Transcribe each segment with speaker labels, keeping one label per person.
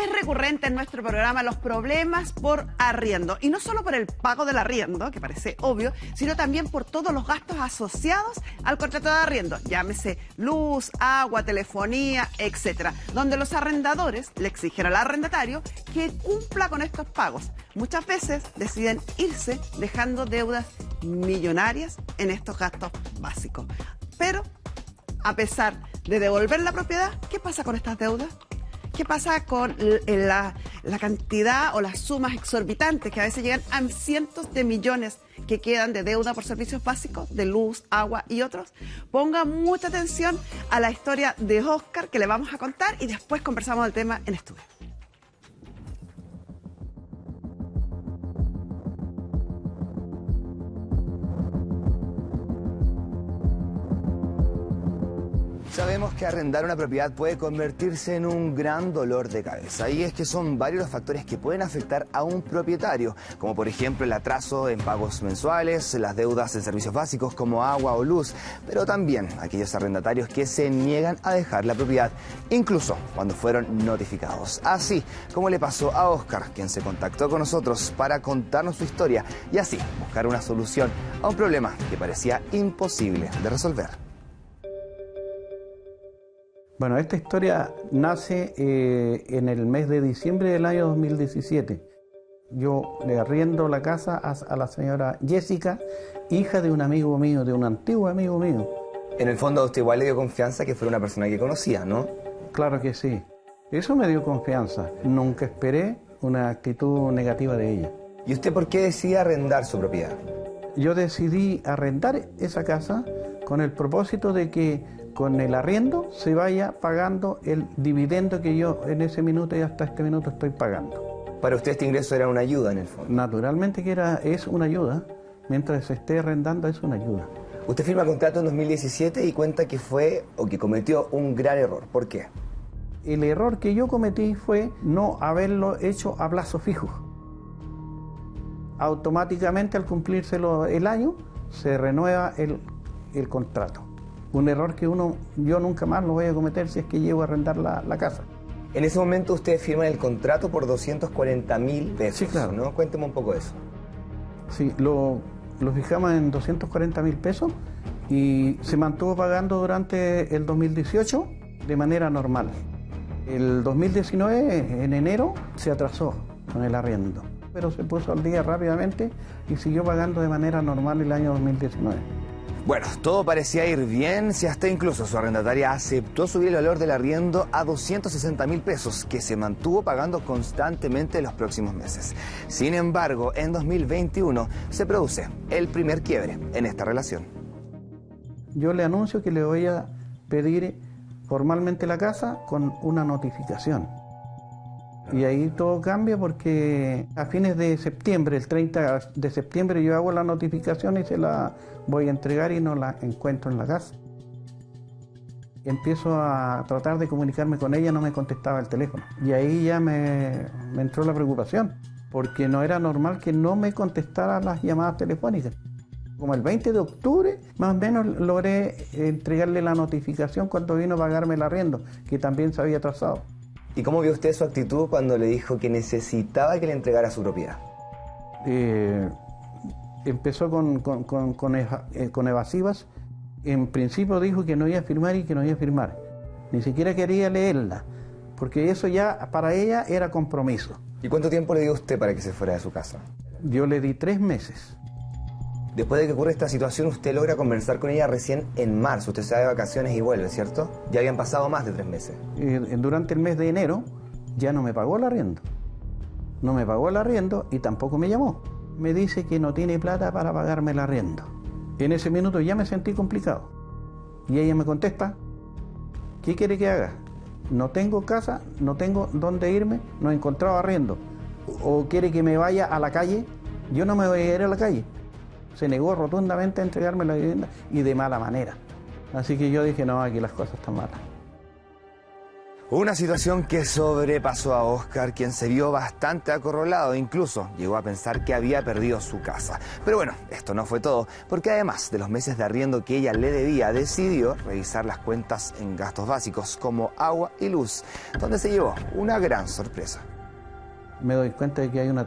Speaker 1: Es recurrente en nuestro programa los problemas por arriendo. Y no solo por el pago del arriendo, que parece obvio, sino también por todos los gastos asociados al contrato de arriendo. Llámese luz, agua, telefonía, etcétera. Donde los arrendadores le exigen al arrendatario que cumpla con estos pagos. Muchas veces deciden irse dejando deudas millonarias en estos gastos básicos. Pero, a pesar de devolver la propiedad, ¿qué pasa con estas deudas? ¿Qué pasa con la cantidad o las sumas exorbitantes que a veces llegan a cientos de millones que quedan de deuda por servicios básicos, de luz, agua y otros? Ponga mucha atención a la historia de Óscar que le vamos a contar y después conversamos del tema en estudio.
Speaker 2: Sabemos que arrendar una propiedad puede convertirse en un gran dolor de cabeza, y es que son varios los factores que pueden afectar a un propietario, como por ejemplo el atraso en pagos mensuales, las deudas en servicios básicos como agua o luz, pero también aquellos arrendatarios que se niegan a dejar la propiedad, incluso cuando fueron notificados. Así como le pasó a Óscar, quien se contactó con nosotros para contarnos su historia y así buscar una solución a un problema que parecía imposible de resolver.
Speaker 3: Bueno, esta historia nace en el mes de diciembre del año 2017. Yo le arriendo la casa a la señora Jessica, hija de un amigo mío, de un antiguo amigo mío.
Speaker 2: En el fondo a usted igual le dio confianza que fuera una persona que conocía, ¿no?
Speaker 3: Claro que sí. Eso me dio confianza. Nunca esperé una actitud negativa de ella.
Speaker 2: ¿Y usted por qué decide arrendar su propiedad?
Speaker 3: Yo decidí arrendar esa casa con el propósito de que con el arriendo se vaya pagando el dividendo que yo en ese minuto y hasta este minuto estoy pagando.
Speaker 2: Para usted este ingreso era una ayuda en el fondo.
Speaker 3: Naturalmente que es una ayuda, mientras se esté arrendando es una ayuda.
Speaker 2: Usted firma contrato en 2017 y cuenta que fue o que cometió un gran error. ¿Por qué?
Speaker 3: El error que yo cometí fue no haberlo hecho a plazo fijo. Automáticamente al cumplirse el año se renueva el contrato. Un error que yo nunca más lo voy a cometer si es que llego a arrendar la casa.
Speaker 2: En ese momento usted firma el contrato por 240.000 pesos,
Speaker 3: sí, claro.
Speaker 2: ¿no? Cuénteme un poco de eso.
Speaker 3: Sí, lo fijamos en 240.000 pesos y se mantuvo pagando durante el 2018 de manera normal. El 2019, en enero, se atrasó con el arriendo, pero se puso al día rápidamente y siguió pagando de manera normal el año 2019.
Speaker 2: Bueno, todo parecía ir bien si hasta incluso su arrendataria aceptó subir el valor del arriendo a 260.000 pesos, que se mantuvo pagando constantemente en los próximos meses. Sin embargo, en 2021 se produce el primer quiebre en esta relación.
Speaker 3: Yo le anuncio que le voy a pedir formalmente la casa con una notificación. Y ahí todo cambia porque a fines de septiembre, el 30 de septiembre, yo hago la notificación y se la voy a entregar y no la encuentro en la casa. Empiezo a tratar de comunicarme con ella, no me contestaba el teléfono. Y ahí ya me entró la preocupación, porque no era normal que no me contestara las llamadas telefónicas. Como el 20 de octubre, más o menos, logré entregarle la notificación cuando vino a pagarme el arriendo, que también se había atrasado.
Speaker 2: ¿Y cómo vio usted su actitud cuando le dijo que necesitaba que le entregara su propiedad?
Speaker 3: Empezó con evasivas. En principio dijo que no iba a firmar y que no iba a firmar. Ni siquiera quería leerla, porque eso ya para ella era compromiso.
Speaker 2: ¿Y cuánto tiempo le dio usted para que se fuera de su casa?
Speaker 3: Yo le di 3 meses.
Speaker 2: Después de que ocurre esta situación, usted logra conversar con ella recién en marzo. Usted se va de vacaciones y vuelve, ¿cierto? Ya habían pasado más de 3 meses.
Speaker 3: Durante el mes de enero ya no me pagó el arriendo. No me pagó el arriendo y tampoco me llamó. Me dice que no tiene plata para pagarme el arriendo. En ese minuto ya me sentí complicado. Y ella me contesta, ¿qué quiere que haga? No tengo casa, no tengo dónde irme, no he encontrado arriendo. ¿O quiere que me vaya a la calle? Yo no me voy a ir a la calle. Se negó rotundamente a entregarme la vivienda y de mala manera. Así que yo dije, no, aquí las cosas están malas.
Speaker 2: Una situación que sobrepasó a Oscar, quien se vio bastante acorralado, incluso llegó a pensar que había perdido su casa. Pero bueno, esto no fue todo, porque además de los meses de arriendo que ella le debía, decidió revisar las cuentas en gastos básicos como agua y luz, donde se llevó una gran sorpresa.
Speaker 3: Me doy cuenta de que hay una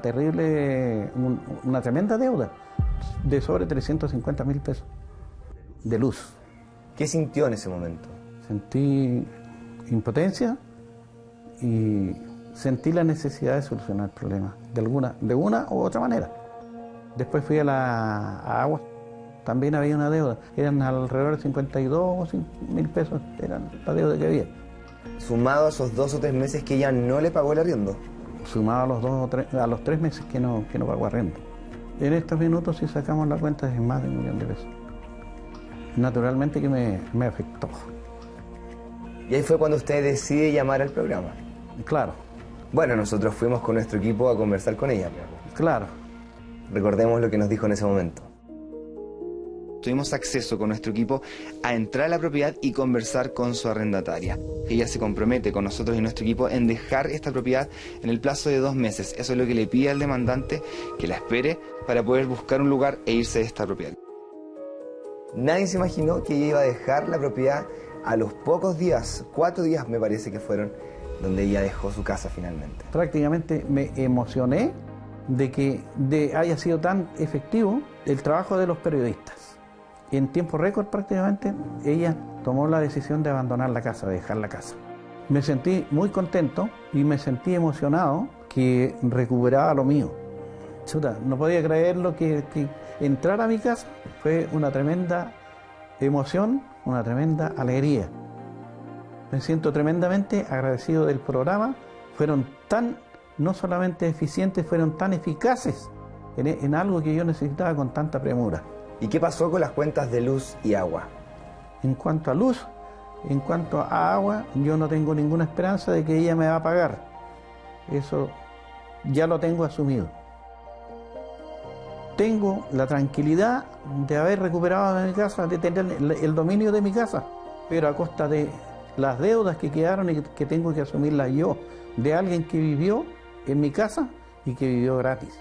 Speaker 3: tremenda deuda de sobre 350.000 pesos de luz.
Speaker 2: ¿Qué sintió en ese momento?
Speaker 3: Sentí impotencia y sentí la necesidad de solucionar el problema de una u otra manera. Después fui a agua, también había una deuda, eran alrededor de 52.000 pesos, eran la deuda que había.
Speaker 2: Sumado a esos 2 o 3 meses que ella no le pagó el arriendo.
Speaker 3: Sumado a los 3 meses que no pagó arriendo. En estos minutos, si sacamos la cuenta, es más de 1 millón de pesos. Naturalmente que me afectó.
Speaker 2: Y ahí fue cuando usted decide llamar al programa.
Speaker 3: Claro.
Speaker 2: Bueno, nosotros fuimos con nuestro equipo a conversar con ella.
Speaker 3: Claro.
Speaker 2: Recordemos lo que nos dijo en ese momento. Tuvimos acceso con nuestro equipo a entrar a la propiedad y conversar con su arrendataria. Ella se compromete con nosotros y nuestro equipo en dejar esta propiedad en el plazo de 2 meses. Eso es lo que le pide al demandante, que la espere para poder buscar un lugar e irse de esta propiedad. Nadie se imaginó que ella iba a dejar la propiedad a los pocos días, 4 días me parece que fueron, donde ella dejó su casa finalmente.
Speaker 3: Prácticamente me emocioné de que haya sido tan efectivo el trabajo de los periodistas. En tiempo récord prácticamente ella tomó la decisión de abandonar la casa, de dejar la casa. Me sentí muy contento y me sentí emocionado que recuperaba lo mío. Chuta, no podía creerlo que entrar a mi casa fue una tremenda emoción, una tremenda alegría. Me siento tremendamente agradecido del programa. Fueron no solamente eficientes, fueron tan eficaces en algo que yo necesitaba con tanta premura.
Speaker 2: ¿Y qué pasó con las cuentas de luz y agua?
Speaker 3: En cuanto a luz, en cuanto a agua, yo no tengo ninguna esperanza de que ella me va a pagar. Eso ya lo tengo asumido. Tengo la tranquilidad de haber recuperado mi casa, de tener el dominio de mi casa, pero a costa de las deudas que quedaron y que tengo que asumirlas yo, de alguien que vivió en mi casa y que vivió gratis.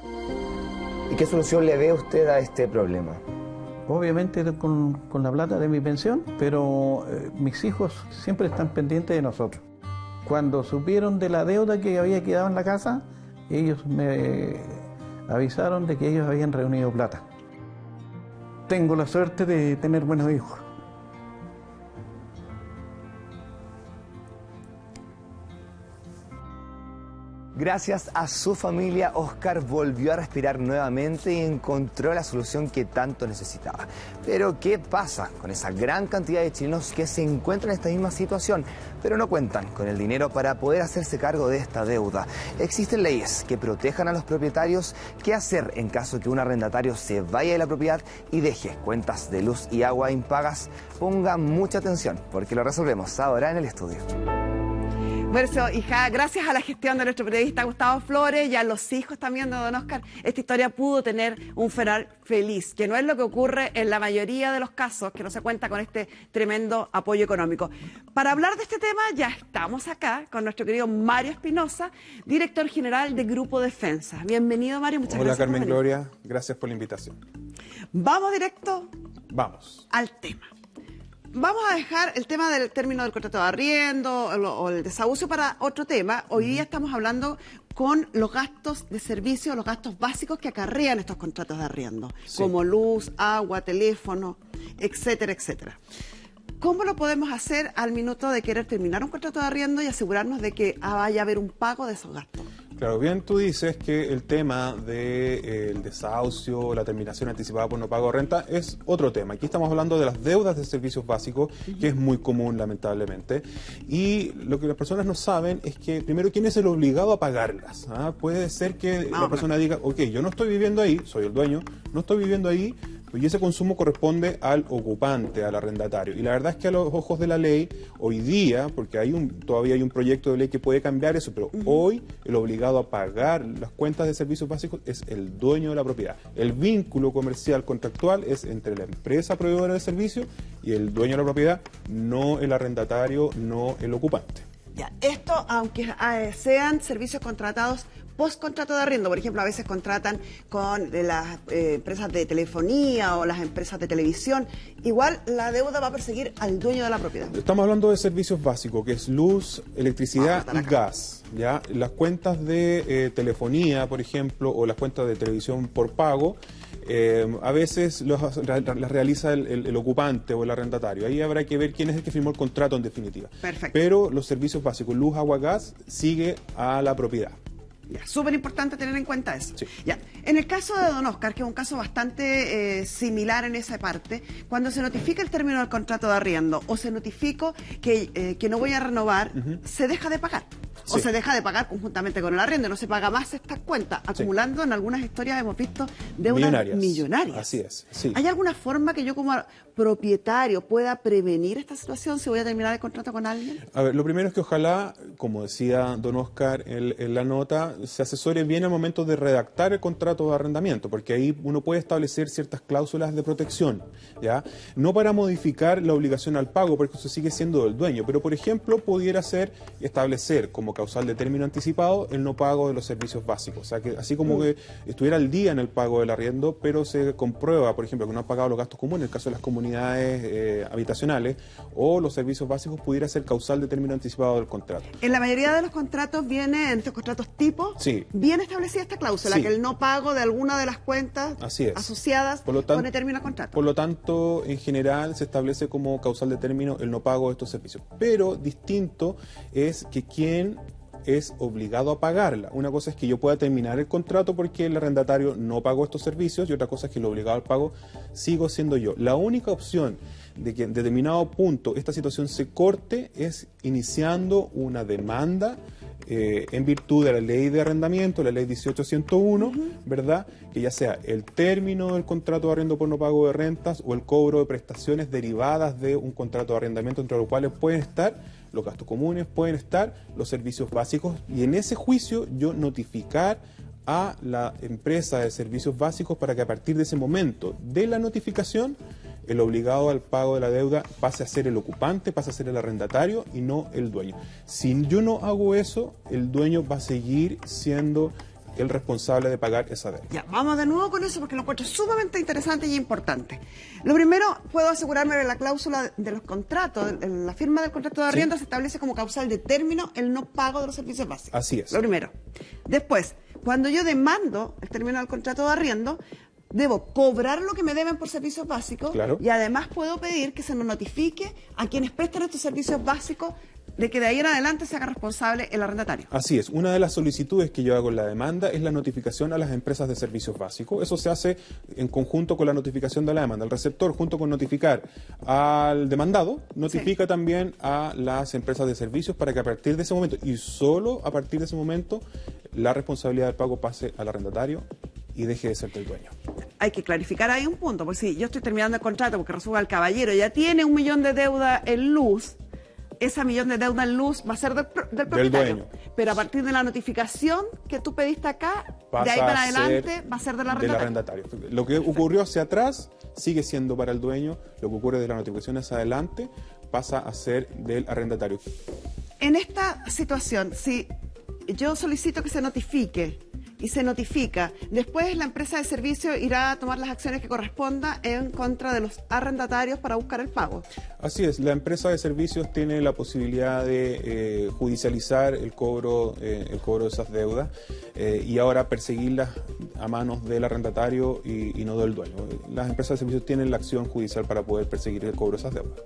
Speaker 2: ¿Y qué solución le ve usted a este problema?
Speaker 3: Obviamente con la plata de mi pensión, pero mis hijos siempre están pendientes de nosotros. Cuando supieron de la deuda que había quedado en la casa, ellos me avisaron de que ellos habían reunido plata. Tengo la suerte de tener buenos hijos.
Speaker 2: Gracias a su familia, Oscar volvió a respirar nuevamente y encontró la solución que tanto necesitaba. Pero ¿qué pasa con esa gran cantidad de chilenos que se encuentran en esta misma situación, pero no cuentan con el dinero para poder hacerse cargo de esta deuda? Existen leyes que protejan a los propietarios. ¿Qué hacer en caso de que un arrendatario se vaya de la propiedad y deje cuentas de luz y agua impagas? Ponga mucha atención, porque lo resolvemos ahora en el estudio.
Speaker 1: Bueno, hija, gracias a la gestión de nuestro periodista Gustavo Flores y a los hijos también de don Oscar, esta historia pudo tener un final feliz, que no es lo que ocurre en la mayoría de los casos, que no se cuenta con este tremendo apoyo económico. Para hablar de este tema ya estamos acá con nuestro querido Mario Espinosa, director general de Grupo Defensa. Bienvenido, Mario, muchas gracias.
Speaker 4: Hola, Carmen Gloria, gracias por la invitación.
Speaker 1: Vamos directo al tema. Vamos a dejar el tema del término del contrato de arriendo o el desahucio para otro tema. Hoy día estamos hablando con los gastos de servicio, los gastos básicos que acarrean estos contratos de arriendo, como luz, agua, teléfono, etcétera, etcétera. ¿Cómo lo podemos hacer al minuto de querer terminar un contrato de arriendo y asegurarnos de que vaya a haber un pago de esos gastos?
Speaker 4: Claro, bien tú dices que el tema del desahucio, la terminación anticipada por no pago de renta es otro tema. Aquí estamos hablando de las deudas de servicios básicos, que es muy común lamentablemente. Y lo que las personas no saben es que, primero, ¿quién es el obligado a pagarlas? Puede ser que la persona diga, ok, yo no estoy viviendo ahí, soy el dueño, no estoy viviendo ahí, y ese consumo corresponde al ocupante, al arrendatario. Y la verdad es que a los ojos de la ley, hoy día, porque todavía hay un proyecto de ley que puede cambiar eso, pero hoy el obligado a pagar las cuentas de servicios básicos es el dueño de la propiedad. El vínculo comercial contractual es entre la empresa proveedora de servicio y el dueño de la propiedad, no el arrendatario, no el ocupante.
Speaker 1: Ya, esto, aunque sean servicios contratados post contrato de arriendo, por ejemplo, a veces contratan con las empresas de telefonía o las empresas de televisión, igual la deuda va a perseguir al dueño de la propiedad.
Speaker 4: Estamos hablando de servicios básicos, que es luz, electricidad y gas. ¿Ya? Las cuentas de telefonía, por ejemplo, o las cuentas de televisión por pago, a veces las realiza el ocupante o el arrendatario. Ahí habrá que ver quién es el que firmó el contrato en definitiva.
Speaker 1: Perfecto.
Speaker 4: Pero los servicios básicos, luz, agua, gas, sigue a la propiedad.
Speaker 1: Súper importante tener en cuenta eso.
Speaker 4: Sí.
Speaker 1: Ya. En el caso de don Oscar, que es un caso bastante similar en esa parte, cuando se notifica el término del contrato de arriendo o se notificó que no voy a renovar, se deja de pagar. O
Speaker 4: Sí.
Speaker 1: se deja de pagar conjuntamente con el arriendo, no se paga más estas cuentas, acumulando en algunas historias hemos visto deudas millonarias.
Speaker 4: Así es, sí.
Speaker 1: ¿Hay alguna forma que yo como propietario pueda prevenir esta situación si voy a terminar el contrato con alguien?
Speaker 4: A ver, lo primero es que ojalá, como decía don Oscar en la nota, se asesore bien al momento de redactar el contrato de arrendamiento, porque ahí uno puede establecer ciertas cláusulas de protección, ¿ya? No para modificar la obligación al pago, porque eso sigue siendo del dueño, pero por ejemplo pudiera ser establecer como causal de término anticipado el no pago de los servicios básicos, o sea, que así como que estuviera al día en el pago del arriendo, pero se comprueba, por ejemplo, que no han pagado los gastos comunes, en el caso de las comunidades habitacionales o los servicios básicos, pudiera ser causal de término anticipado del contrato.
Speaker 1: En la mayoría de los contratos viene, en estos contratos tipo,
Speaker 4: Sí.
Speaker 1: viene establecida esta cláusula,
Speaker 4: Sí.
Speaker 1: que el no pago de alguna de las cuentas
Speaker 4: Así es.
Speaker 1: asociadas
Speaker 4: Por lo tanto-
Speaker 1: pone término al contrato.
Speaker 4: Por lo tanto, en general se establece como causal de término el no pago de estos servicios. Pero distinto es que quién es obligado a pagarla. Una cosa es que yo pueda terminar el contrato porque el arrendatario no pagó estos servicios y otra cosa es que lo obligado al pago sigo siendo yo. La única opción de que en determinado punto esta situación se corte es iniciando una demanda en virtud de la ley de arrendamiento, la ley 18.101, ¿verdad? Que ya sea el término del contrato de arriendo por no pago de rentas o el cobro de prestaciones derivadas de un contrato de arrendamiento, entre los cuales pueden estar los gastos comunes, pueden estar los servicios básicos, y en ese juicio yo notificar a la empresa de servicios básicos para que a partir de ese momento de la notificación el obligado al pago de la deuda pase a ser el ocupante, pase a ser el arrendatario y no el dueño. Si yo no hago eso, el dueño va a seguir siendo el responsable de pagar esa deuda.
Speaker 1: Ya, vamos de nuevo con eso porque lo encuentro sumamente interesante y importante. Lo primero, puedo asegurarme de la cláusula de los contratos, en la firma del contrato de arriendo se establece como causal de término el no pago de los servicios básicos.
Speaker 4: Así es.
Speaker 1: Lo primero. Después, cuando yo demando el término del contrato de arriendo, debo cobrar lo que me deben por servicios básicos.
Speaker 4: Claro.
Speaker 1: Y además puedo pedir que se nos notifique a quienes prestan estos servicios básicos de que de ahí en adelante se haga responsable el arrendatario.
Speaker 4: Así es, una de las solicitudes que yo hago en la demanda es la notificación a las empresas de servicios básicos. Eso se hace en conjunto con la notificación de la demanda. El receptor, junto con notificar al demandado, notifica también a las empresas de servicios para que a partir de ese momento, y solo a partir de ese momento, la responsabilidad del pago pase al arrendatario y deje de ser del dueño.
Speaker 1: Hay que clarificar ahí un punto, porque si yo estoy terminando el contrato porque resulta el caballero ya tiene 1 millón de deuda en luz, esa millón de deuda en luz va a ser del propietario.
Speaker 4: dueño.
Speaker 1: Pero a partir de la notificación que tú pediste acá,
Speaker 4: Pasa
Speaker 1: de ahí para
Speaker 4: a
Speaker 1: adelante
Speaker 4: ser
Speaker 1: va a ser del
Speaker 4: del
Speaker 1: arrendatario.
Speaker 4: arrendatario. Lo que ocurrió hacia atrás sigue siendo para el dueño, lo que ocurre de la notificación hacia adelante pasa a ser del arrendatario.
Speaker 1: En esta situación, si yo solicito que se notifique y se notifica, después la empresa de servicio irá a tomar las acciones que corresponda en contra de los arrendatarios para buscar el pago.
Speaker 4: Así es, la empresa de servicios tiene la posibilidad de judicializar el cobro de esas deudas y ahora perseguirlas a manos del arrendatario y no del dueño. Las empresas de servicios tienen la acción judicial para poder perseguir el cobro de esas deudas.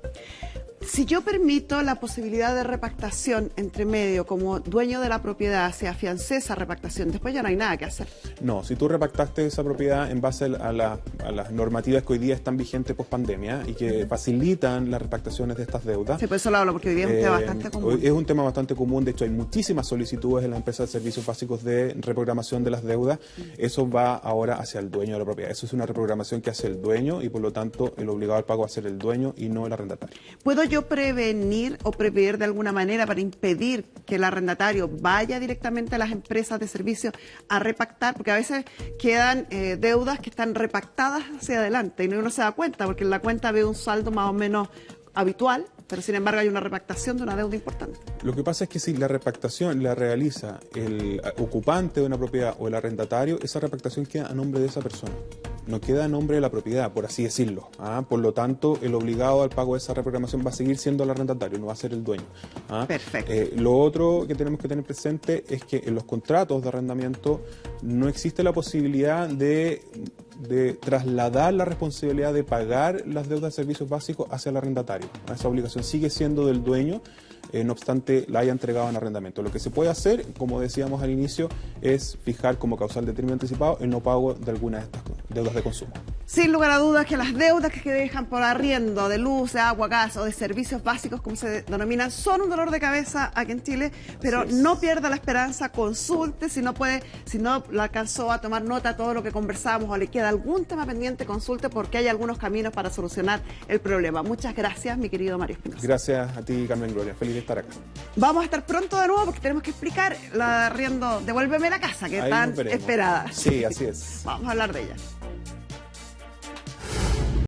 Speaker 1: Si yo permito la posibilidad de repactación entre medio como dueño de la propiedad, se afiancé esa repactación, después ya no hay nada que hacer.
Speaker 4: No, si tú repactaste esa propiedad en base a las normativas que hoy día están vigentes post pandemia y que facilitan las repactaciones de estas deudas.
Speaker 1: Sí, por eso lo hablo, porque hoy día es un tema bastante común.
Speaker 4: Es un tema bastante común, de hecho hay muchísimas solicitudes en la empresa de servicios básicos de reprogramación de las deudas. Eso va ahora hacia el dueño de la propiedad. Eso es una reprogramación que hace el dueño y por lo tanto el obligado al pago va a ser el dueño y no el arrendatario.
Speaker 1: ¿Puedo yo prevenir o prever de alguna manera para impedir que el arrendatario vaya directamente a las empresas de servicios a repactar? Porque a veces quedan deudas que están repactadas hacia adelante y uno se da cuenta porque en la cuenta ve un saldo más o menos habitual, pero sin embargo hay una repactación de una deuda importante.
Speaker 4: Lo que pasa es que si la repactación la realiza el ocupante de una propiedad o el arrendatario, esa repactación queda a nombre de esa persona. No queda a nombre de la propiedad, por así decirlo. Por lo tanto, el obligado al pago de esa reprogramación va a seguir siendo el arrendatario, no va a ser el dueño.
Speaker 1: Perfecto.
Speaker 4: Lo otro que tenemos que tener presente es que en los contratos de arrendamiento no existe la posibilidad de trasladar la responsabilidad de pagar las deudas de servicios básicos hacia el arrendatario. Esa obligación sigue siendo del dueño, no obstante la haya entregado en arrendamiento. Lo que se puede hacer, como decíamos al inicio, es fijar como causal de término anticipado el no pago de alguna de estas deudas de consumo.
Speaker 1: Sin lugar a dudas que las deudas que dejan por arriendo de luz, de agua, gas o de servicios básicos, como se denominan, son un dolor de cabeza aquí en Chile, pero no pierda la esperanza, consulte, si no lo alcanzó a tomar nota de todo lo que conversamos o le queda algún tema pendiente, consulte porque hay algunos caminos para solucionar el problema. Muchas gracias, mi querido Mario Espinosa.
Speaker 4: Gracias a ti, Carmen Gloria. Feliz de estar acá.
Speaker 1: Vamos a estar pronto de nuevo porque tenemos que explicar la de arriendo Devuélveme la casa, que es tan esperada.
Speaker 4: Sí, así es.
Speaker 1: Vamos a hablar de ella.